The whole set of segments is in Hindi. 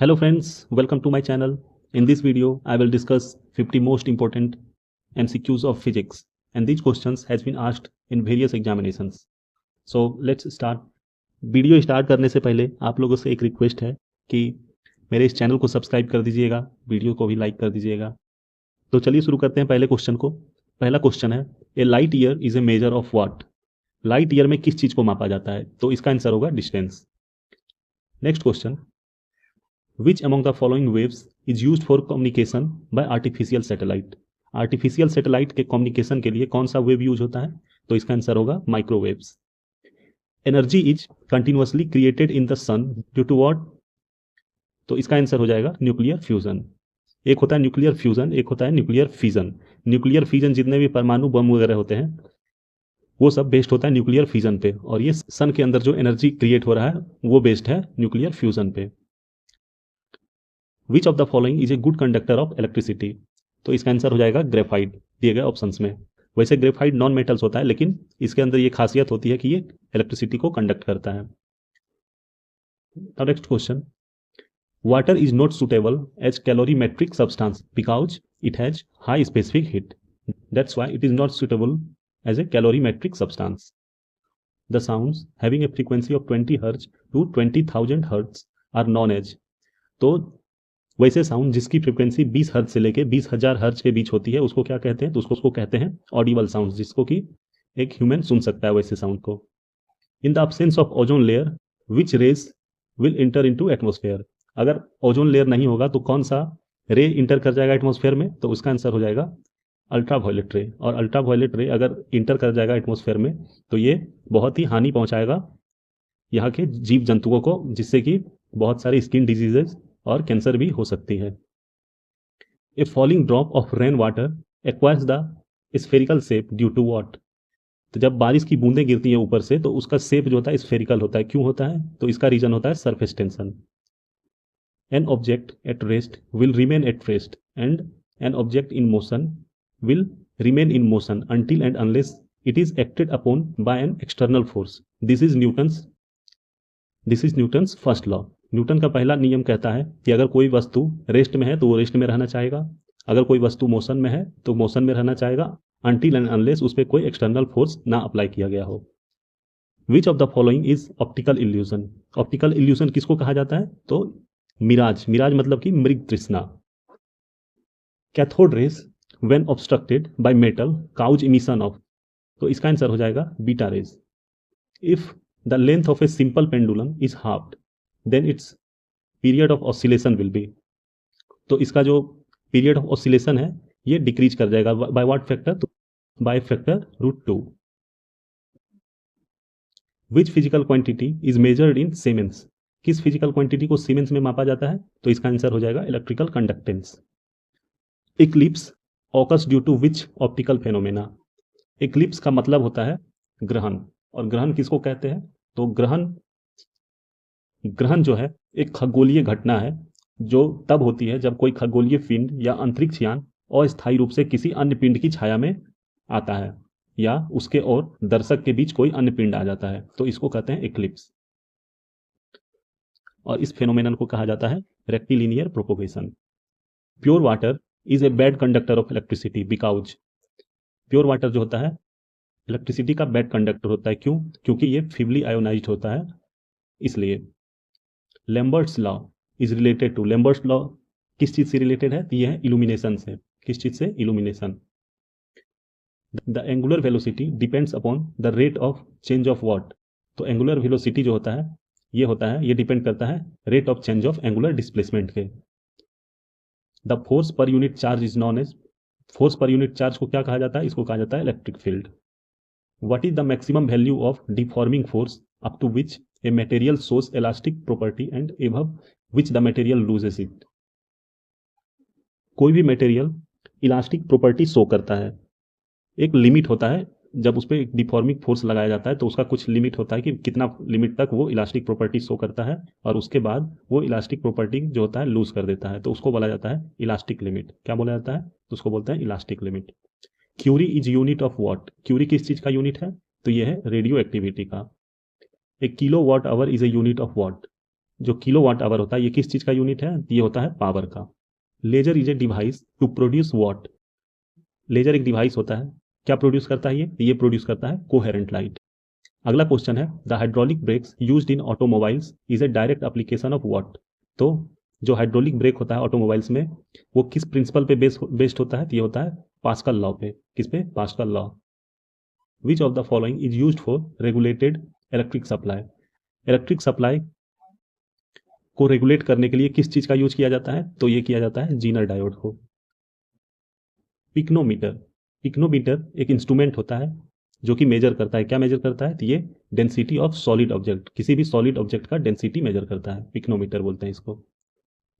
Hello friends, welcome to my channel. In this video, I will discuss 50 most important MCQs of physics, and these questions has been asked in various examinations. So let's start. Video start करने से पहले आप लोगों से एक रिक्वेस्ट है कि मेरे इस चैनल को सब्सक्राइब कर दीजिएगा, वीडियो को भी लाइक कर दीजिएगा। तो चलिए शुरू करते हैं पहले क्वेश्चन को। पहला क्वेश्चन है, a light year is a measure of what? Light year में किस चीज को मापा जाता है? तो इसका आंसर होगा distance. Next question, Which among the following waves is used for communication by artificial satellite? Artificial satellite के कम्युनिकेशन के लिए कौन सा वेव यूज होता है? तो इसका आंसर होगा microwaves. Energy is continuously created in the sun due to what? तो इसका आंसर हो जाएगा न्यूक्लियर फ्यूजन। एक होता है न्यूक्लियर फ्यूजन, एक होता है न्यूक्लियर फिजन। न्यूक्लियर फिजन जितने भी परमाणु बम वगैरह होते हैं वो सब बेस्ड होता है न्यूक्लियर फिजन पे, और ये सन के अंदर जो एनर्जी क्रिएट हो रहा है वो बेस्ड है न्यूक्लियर फ्यूजन पे। Which of the following is a good conductor of electricity? तो इसका आंसर हो जाएगा ग्रेफाइट, दिए गए ऑप्शंस में। वैसे ग्रेफाइट नॉन मेटल्स होता है, लेकिन इसके अंदर ये खासियत होती है कि ये इलेक्ट्रिसिटी को कंडक्ट करता है। Next question, water is not suitable as calorimetric substance because it has high specific heat, that's why it is not suitable as a calorimetric substance. The sounds having a frequency of 20 hertz to 20,000 hertz are known as. तो वैसे साउंड जिसकी फ्रीक्वेंसी 20 हर्ट्ज से लेके 20,000 हर्ट्ज के बीच होती है उसको क्या कहते हैं? तो उसको कहते हैं ऑडिबल साउंड, जिसको कि एक ह्यूमन सुन सकता है वैसे साउंड को। In the absence of ozone layer which rays will enter into atmosphere? अगर ओजोन लेयर नहीं होगा तो कौन सा रे इंटर कर जाएगा एटमॉस्फेयर में? तो उसका आंसर हो जाएगा अल्ट्रावायलेट रे। और अल्ट्रावायलेट रे अगर इंटर कर जाएगा एटमॉस्फेयर में तो ये बहुत ही हानि पहुंचाएगा यहाँ के जीव जंतुओं को, जिससे कि बहुत सारी स्किन डिजीजेज और कैंसर भी हो सकती है। A falling drop of rain water acquires the spherical shape due to what? तो जब बारिश की बूंदें गिरती हैं ऊपर से तो उसका शेप जो होता है स्फेरिकल होता है। क्यों होता है? तो इसका रीजन होता है surface tension. An object at rest will remain at rest and an object in motion will remain in motion until and unless it is acted upon bye an external force. This is Newton's first law. Newton का पहला नियम कहता है कि अगर कोई वस्तु रेस्ट में है तो वो रेस्ट में रहना चाहेगा, अगर कोई वस्तु मोशन में है तो मोशन में रहना चाहेगा, अनटिल एंड अनलेस उस पर कोई एक्सटर्नल फोर्स ना अप्लाई किया गया हो। Which of the following is optical illusion? Optical illusion किसको कहा जाता है? तो मिराज। मिराज मतलब कि मृग तृष्णा। Cathode rays when obstructed by metal cause emission of? तो इसका आंसर हो जाएगा beta rays. If the length of a simple pendulum is halved then its period of oscillation will be? तो इसका जो पीरियड ऑफ ऑसिलेशन है ये डिक्रीज कर जाएगा बाय व्हाट फैक्टर? तो by factor √2। Which physical quantity is measured in siemens? किस फिजिकल क्वांटिटी को सीमेंस में मापा जाता है? तो इसका आंसर हो जाएगा electrical conductance. Eclipse occurs due to which optical phenomena? Eclipse का मतलब होता है ग्रहण, और ग्रहण किसको कहते हैं? तो ग्रहण जो है एक खगोलीय घटना है जो तब होती है जब कोई खगोलीय पिंड या अंतरिक्ष यान अस्थायी रूप से किसी अन्य पिंड की छाया में आता है या उसके और दर्शक के बीच कोई अन्य पिंड आ जाता है, तो इसको कहते हैं इक्लिप्स। और इस फेनोमेनन को कहा जाता है rectilinear propagation. Pure water is a bad conductor of electricity because? Pure water जो होता है इलेक्ट्रिसिटी का बैड कंडक्टर होता है। क्यों? क्योंकि ये फीबली आयोनाइज्ड होता है, इसलिए। Lambert's law is related to? Lambert's law किस चीज से रिलेटेड है? तो ये है इल्यूमिनेशन से। किस चीज से? Illumination. The angular velocity depends upon the rate of change of what? तो एंगुलर वेलोसिटी जो होता है ये डिपेंड करता है rate of change of angular displacement के। The force per unit charge is known as? Force per unit charge को क्या कहा जाता है? इसको कहा जाता है electric field. What is the maximum value of deforming force up to which a material shows elastic property and above which the material loses it? कोई भी मटेरियल इलास्टिक प्रॉपर्टी शो करता है, एक लिमिट होता है जब उस पर एक डिफॉर्मिंग फोर्स लगाया जाता है तो उसका कुछ लिमिट होता है कि कितना लिमिट तक वो इलास्टिक प्रॉपर्टी शो करता है, और उसके बाद वो इलास्टिक प्रॉपर्टी जो होता है लूज कर देता है, तो उसको बोला जाता है इलास्टिक लिमिट। क्या बोला जाता है? तो उसको बोलते हैं elastic limit. Curie is unit of what? Curie किस चीज का यूनिट है? तो ये है रेडियो एक्टिविटी का। A kilo watt hour is a unit of what? जो किलोवाट आवर होता है ये किस चीज़ का यूनिट है? ये होता है पावर का। Laser is a device to produce what. Laser एक डिवाइस होता है, क्या प्रोड्यूस करता है? ये प्रोड्यूस करता है कोहेरेंट लाइट। अगला क्वेश्चन है, the hydraulic breaks used in automobiles is a direct application of what. तो जो हाइड्रोलिक ब्रेक होता है ऑटोमोबाइल्स में वो किस प्रिंसिपल पे बेस्ड होता है? ये होता है पास्कल लॉ पे। किस पे? Pascal law. Which of the following is used for regulated electric supply. Electric supply को रेगुलेट करने के लिए किस चीज का यूज किया जाता है? तो ये किया जाता है जीनर डायोड को। पिक्नोमीटर, पिक्नोमीटर एक इंस्ट्रूमेंट होता है जो कि मेजर करता है, क्या मेजर करता है? तो ये डेंसिटी ऑफ सॉलिड ऑब्जेक्ट, किसी भी सॉलिड ऑब्जेक्ट का डेंसिटी मेजर करता है, पिक्नोमीटर बोलते हैं इसको।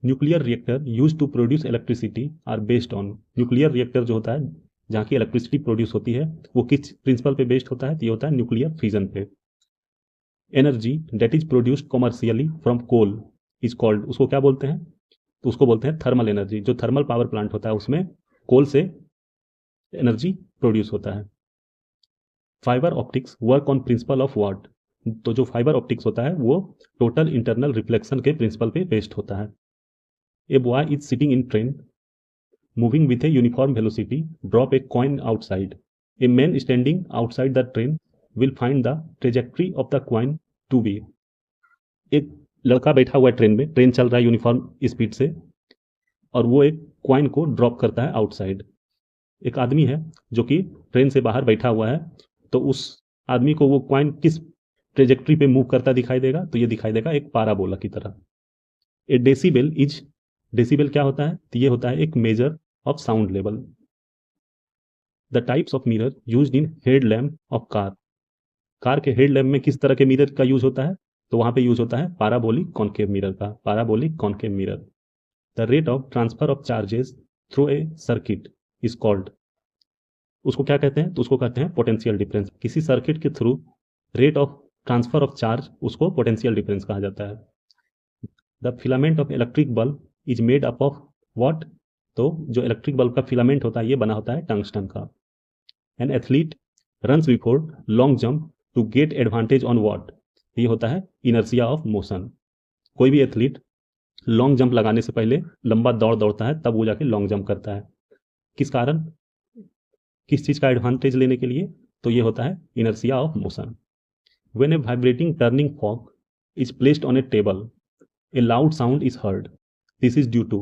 Nuclear reactor use to produce electricity are based on. Nuclear reactor जो होता है जहाँ की इलेक्ट्रिसिटी प्रोड्यूस होती है वो किस प्रिंसिपल पे बेस्ड होता है? तो ये होता है न्यूक्लियर फिजन पे। Energy that is produced commercially from coal is called, उसको क्या बोलते हैं? तो उसको बोलते हैं थर्मल एनर्जी। जो थर्मल पावर प्लांट होता है उसमें कोल से एनर्जी प्रोड्यूस होता है। Fibre optics work on principle of what. तो जो फाइबर ऑप्टिक्स होता है वो टोटल इंटरनल रिफ्लेक्शन के प्रिंसिपल पे बेस्ड होता है। A boy is sitting in train moving with A uniform velocity, drop a coin outside. A man standing outside the train will find the trajectory of the coin to be. एक लड़का बैठा हुआ है ट्रेन में, ट्रेन चल रहा है यूनिफॉर्म स्पीड से और वो एक कॉइन को ड्रॉप करता है आउटसाइड। एक आदमी है जो कि ट्रेन से बाहर बैठा हुआ है, तो उस आदमी को वो कॉइन किस ट्रेजेक्ट्री पे मूव करता दिखाई देगा? तो ये दिखाई देगा एक पाराबोला की तरह। ए डेसिबल इज, डेसिबल क्या होता है? तो ये होता है एक measure of sound level. The types of mirror used in head lamp of car. Car के हेड लैम्प में किस तरह के मिरर का यूज होता है? तो वहां पे यूज होता है पाराबोलिक कॉनकेव मिरर का, parabolic concave mirror. The rate of transfer of charges through a circuit is called, उसको क्या कहते हैं? तो उसको कहते हैं पोटेंशियल डिफरेंस। किसी सर्किट के through rate of transfer of charge उसको पोटेंशियल डिफरेंस कहा जाता है। The filament of electric bulb is made up of what. तो जो इलेक्ट्रिक बल्ब का फिलामेंट होता है ये बना होता है टंगस्टन का। An athlete runs before long jump to get advantage on what. ये होता है इनर्शिया ऑफ मोशन। कोई भी एथलीट लॉन्ग जंप लगाने से पहले लंबा दौड़ दौड़ता है तब वो जाके लॉन्ग जंप करता है। किस कारण? किस चीज का एडवांटेज लेने के लिए? तो ये होता है inertia of motion. When a vibrating turning fork is placed on a table a loud sound is heard, this is due to.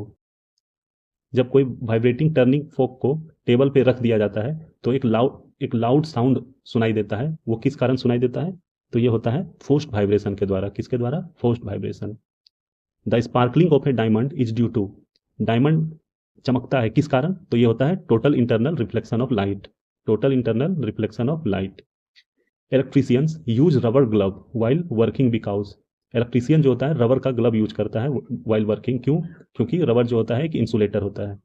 जब कोई वाइब्रेटिंग टर्निंग फॉर्क को टेबल पे रख दिया जाता है तो एक लाउड साउंड सुनाई देता है। वो किस कारण सुनाई देता है? तो ये होता है फोर्स्ड वाइब्रेशन के द्वारा। किसके द्वारा? Forced vibration. The sparkling of a diamond is due to, diamond चमकता है किस कारण? तो ये होता है total internal reflection of light, total internal reflection of light. Electricians use rubber glove while working because, electrician जो होता है रबर का ग्लव यूज करता है वाइल वर्किंग। क्यों? क्योंकि रबर जो होता है एक इंसुलेटर होता है।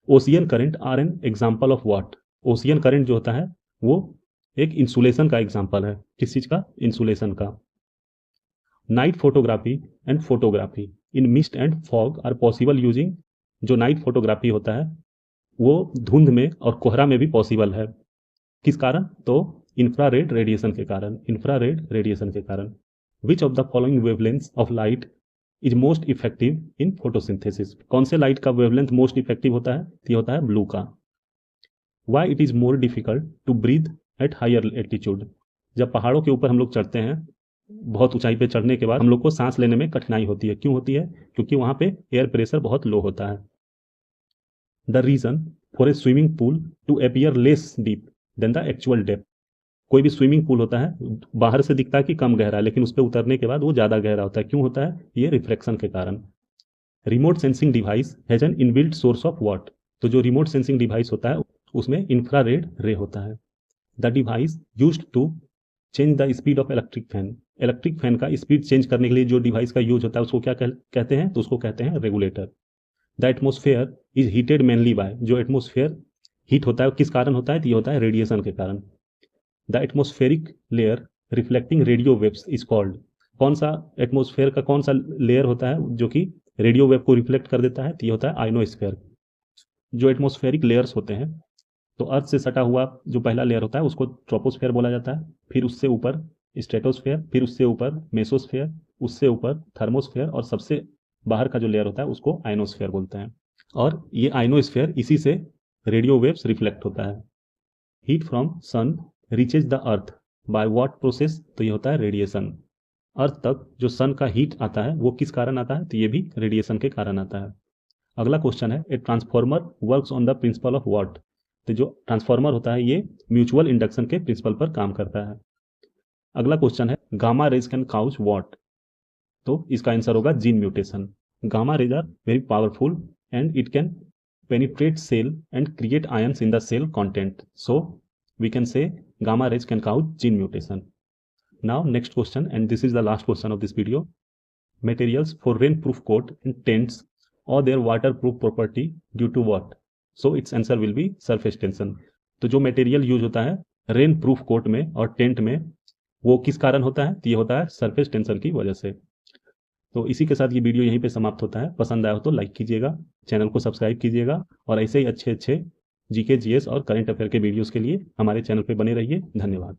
Ocean current are an example of what. Ocean current जो होता है वो एक इंसुलेशन का एग्जाम्पल है। किस चीज का? इंसुलेशन का। Night photography and photography in mist and fog are possible using, जो नाइट फोटोग्राफी होता है वो धुंध में और कोहरा में भी पॉसिबल है। किस कारण? तो इंफ्रारेड रेडिएशन के कारण, इंफ्रारेड रेडिएशन के कारण। Which of the following wavelength of light is most effective in photosynthesis, कौन से लाइट का वेवलेंथ मोस्ट इफेक्टिव होता है? ये होता है ब्लू का। Why it is more difficult to breathe at higher altitude, जब पहाड़ों के ऊपर हम लोग चढ़ते हैं, बहुत ऊंचाई पे चढ़ने के बाद हम लोग को सांस लेने में कठिनाई होती है। क्यों होती है? क्योंकि वहां पे एयर प्रेशर बहुत लो होता है। The reason for a swimming pool to appear less deep than the actual depth, कोई भी स्विमिंग पूल होता है बाहर से दिखता है कि कम गहरा है लेकिन उस पर उतरने के बाद वो ज़्यादा गहरा होता है। क्यों होता है? ये रिफ्लेक्शन के कारण। Remote sensing device has an inbuilt source of what, तो जो रिमोट सेंसिंग डिवाइस होता है उसमें इंफ्रारेड रे होता है। The device used to change the speed of electric fan, electric fan का स्पीड चेंज करने के लिए जो डिवाइस का यूज होता है उसको क्या कहते हैं? तो उसको कहते हैं regulator. The atmosphere is heated mainly by, जो एटमोस्फेयर हीट होता है किस कारण होता है? तो ये होता है रेडिएशन के कारण। The atmospheric layer reflecting radio waves is called, कौन सा एटमोस्फेयर का कौन सा लेयर होता है जो कि रेडियो वेव को रिफ्लेक्ट कर देता है? तो ये होता है आयनोस्फेयर। जो एटमोस्फेरिक लेयर्स होते हैं तो अर्थ से सटा हुआ जो पहला लेयर होता है उसको ट्रोपोस्फेयर बोला जाता है, फिर उससे ऊपर स्ट्रेटोस्फेयर, फिर उससे ऊपर मेसोस्फेयर, उससे ऊपर थर्मोस्फेयर और सबसे बाहर का जो लेयर होता है उसको आयनोस्फेयर बोलते हैं। और ये आयनोस्फेयर, इसी से रेडियो वेव्स रिफ्लेक्ट होता है। Heat from sun reaches the earth by what process, तो ये होता है रेडिएशन। अर्थ तक जो सन का हीट आता है वो किस कारण आता है, तो ये भी रेडिएशन के कारण आता है। अगला क्वेश्चन है, a transformer works on the principle of what, तो जो ट्रांसफॉर्मर होता है ये म्यूचुअल इंडक्शन के प्रिंसिपल पर काम करता है। अगला क्वेश्चन है, gamma rays can cause what, तो इसका आंसर होगा gene mutation. Gamma rays are very powerful and it can penetrate cell and create ions in the cell content, so we can say gamma rays can cause gene mutation. Now next question, and this is the last question of this video. Materials for rainproof coat and tents or their waterproof property due to what, so its answer will be surface tension. तो जो मटेरियल यूज होता है रेन प्रूफ कोट में और टेंट में वो किस कारण होता है, तो ये होता है सरफेस टेंशन की वजह से। तो इसी के साथ ये वीडियो यहीं पे समाप्त होता है। पसंद आया हो तो लाइक कीजिएगा, चैनल को सब्सक्राइब कीजिएगा और ऐसे ही अच्छे अच्छे जीके जीएस और करंट अफेयर के वीडियोस के लिए हमारे चैनल पे बने रहिए। धन्यवाद।